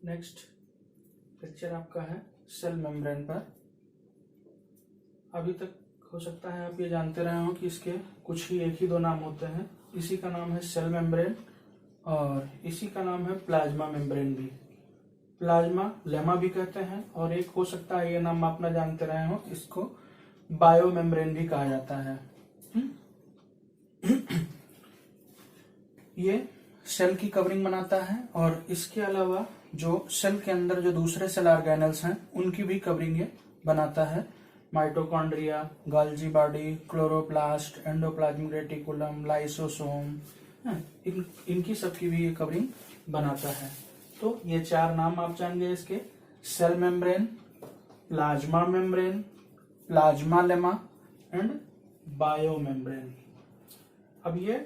Next lecture आपका है cell membrane पर। अभी तक हो सकता है आप ये जानते रहे हो कि इसके कुछ ही एक ही दो नाम होते हैं। इसी का नाम है सेल मेम्ब्रेन और इसी का नाम है प्लाज्मा मेम्ब्रेन भी। प्लाज्मा लेमा भी कहते हैं और एक हो सकता है ये नाम आप ना जानते रहे हो, इसको बायो मेम्ब्रेन भी कहा जाता है। ये सेल की कवरिंग बनाता है और इसके अलावा जो सेल के अंदर जो दूसरे सेल ऑर्गेनल्स हैं उनकी भी कवरिंग ये बनाता है। Mitochondria, Golgi body, chloroplast, endoplasmic reticulum, lysosome, इनकी सबकी भी ये कवरिंग बनाता है। तो ये चार नाम आप जान गए इसके, cell membrane, plasma membrane, plasmalemma and biomembrane. अब ये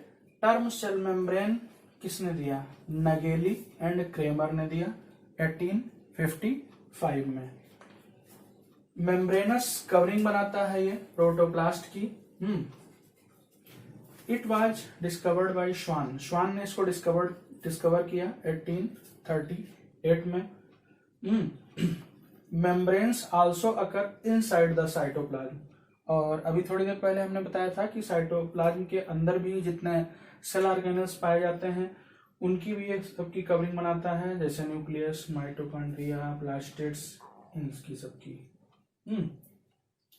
टर्म सेल मेम्ब्रेन किसने दिया? नगेली एंड क्रेमर ने दिया 1855 में। मेम्ब्रेनस कवरिंग बनाता है ये प्रोटोप्लास्ट की। इट वाज डिस्कवर्ड बाय श्वान। श्वान ने इसको डिस्कवर किया 1838 में। Membranes also occur inside the cytoplasm. और अभी थोड़ी देर पहले हमने बताया था कि साइटोप्लाज्म के अंदर भी जितने सेल ऑर्गेनल्स पाए जाते हैं उनकी भी एक सबकी कवरिंग बनाता है, जैसे न्यूक्लियस, माइटोकॉन्ड्रिया, प्लास्टिड्स, इनकी सबकी।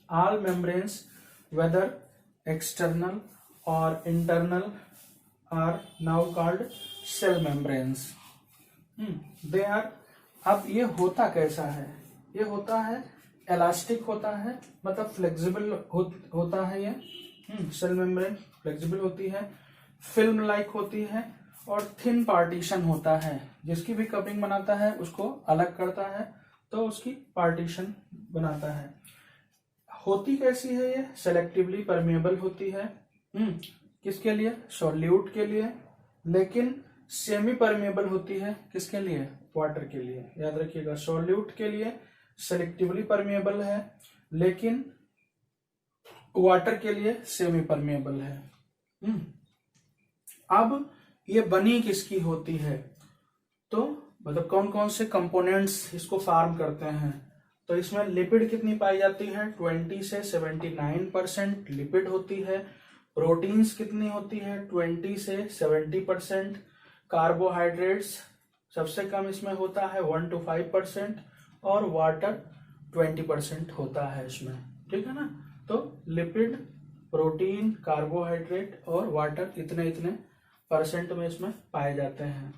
All membranes, whether external or internal, are now called cell membranes. They are, अब ये होता कैसा है? ये होता है इलास्टिक होता है, मतलब फ्लेक्सिबल होता है ये। सेल मेम्ब्रेन फ्लेक्सिबल होती है, फिल्म लाइक होती है और थिन पार्टीशन होता है। जिसकी भी कवरिंग बनाता है उसको अलग करता है तो उसकी पार्टीशन बनाता है। होती कैसी है ये? सेलेक्टिवली परमेबल होती है। किसके लिए? सॉल्यूट के लिए। लेकिन सेमी परमेबल होती है किसके लिए? वाटर के लिए। याद रखिएगा, सॉल्यूट के लिए सेलेक्टिवली परमेबल है लेकिन वाटर के लिए सेमी परमेबल है। अब ये बनी किसकी होती है? तो मतलब कौन कौन से कंपोनेंट्स इसको फॉर्म करते हैं? तो इसमें लिपिड कितनी पाई जाती है? 20 से 79% लिपिड होती है। प्रोटीन्स कितनी होती है? 20 से 70%। कार्बोहाइड्रेट्स सबसे कम इसमें होता है 1 to 5% और वाटर 20% होता है इसमें। ठीक है ना? तो लिपिड, प्रोटीन, कार्बोहाइड्रेट और वाटर इतने इतने परसेंट में इसमें पाए जाते हैं।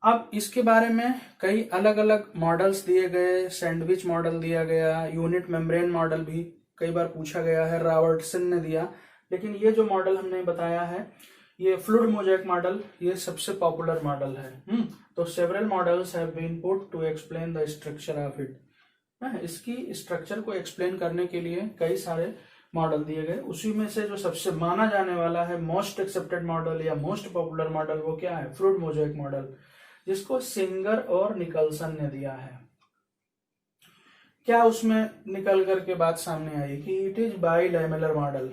अब इसके बारे में कई अलग अलग मॉडल्स दिए गए। सैंडविच मॉडल दिया गया, यूनिट मेम्ब्रेन मॉडल भी कई बार पूछा गया है, रॉबर्टसन ने दिया। लेकिन ये जो मॉडल हमने बताया है ये फ्लूइड मोज़ेक मॉडल, ये सबसे पॉपुलर मॉडल है। तो several models have been put to explain the structure of it. इसकी स्ट्रक्चर को एक्सप्लेन करने के लिए कई सारे मॉडल दिए गए। उसी में से जो सबसे माना जाने वाला है, मोस्ट एक्सेप्टेड मॉडल या मोस्ट पॉपुलर मॉडल, वो क्या है? फ्लूइड मोज़ेक मॉडल, जिसको सिंगर और निकलसन ने दिया है। क्या उसमें निकल करके बात सामने आई कि it is bilamellar model.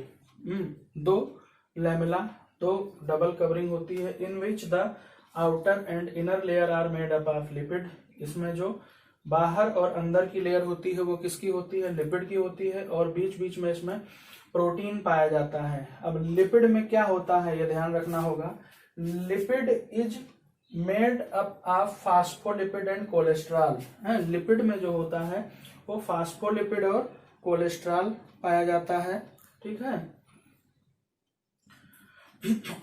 दो लैमेला, दो डबल कवरिंग होती है, in which the outer and inner layer are made up of lipid. इसमें जो बाहर और अंदर की लेयर होती है वो किसकी होती है? लिपिड की होती है। और बीच बीच में इसमें प्रोटीन पाया जाता है। अब लिपिड में क्या होता है ये ध्यान रखना होगा। Lipid is made up of phospholipid and cholesterol. Lipid में जो होता है वो फास्फोलिपिड और कोलेस्ट्रॉल पाया जाता है। ठीक है?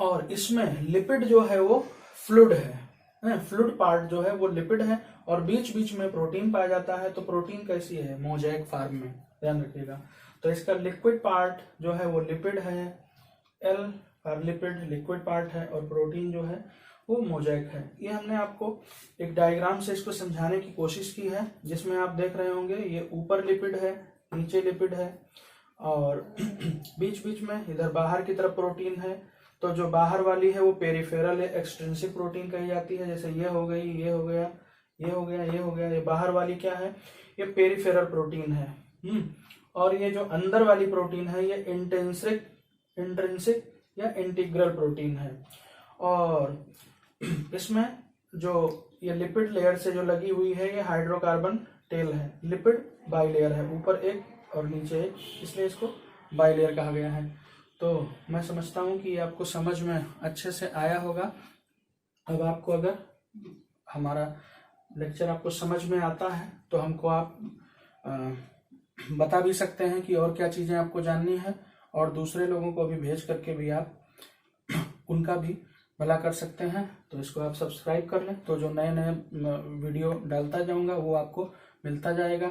और इसमें लिपिड जो है वो फ्लूइड है। फ्लूइड पार्ट जो है वो लिपिड है और बीच बीच में प्रोटीन पाया जाता है। तो प्रोटीन कैसी है? मोज़ेक फॉर्म में, ध्यान रखिएगा। तो इसका लिक्विड पार्ट जो है वो लिपिड है, L for lipid liquid part है, और प्रोटीन जो है वो मोज़ेक है। ये हमने आपको एक डायग्राम से इसको समझाने की कोशिश की है, जिसमें आप देख रहे होंगे ये ऊपर लिपिड है, नीचे लिपिड है और बीच बीच में इधर बाहर की तरफ प्रोटीन है। तो जो बाहर वाली है वो पेरिफेरल है, एक्सट्रिंसिक प्रोटीन कही जाती है। जैसे ये हो गई, ये हो गया, ये हो गया, ये हो गया। ये बाहर वाली क्या है? ये पेरिफेरल प्रोटीन है। और ये जो अंदर वाली प्रोटीन है ये इंट्रिंसिक या इंटीग्रल प्रोटीन है। और इसमें जो ये लिपिड लेयर से जो लगी हुई है ये हाइड्रोकार्बन टेल है। लिपिड बाइलेयर है, ऊपर एक और नीचे एक, इसलिए इसको बाइलेयर कहा गया है। तो मैं समझता हूँ कि आपको समझ में अच्छे से आया होगा। अब आपको अगर हमारा लेक्चर आपको समझ में आता है तो हमको आप बता भी सकते हैं कि और क्या चीज़ें आपको जाननी है, और दूसरे लोगों को भी भेज करके भी आप उनका भी भला कर सकते हैं। तो इसको आप सब्सक्राइब कर लें, तो जो नए नए वीडियो डालता जाऊंगा वो आपको मिलता जाएगा।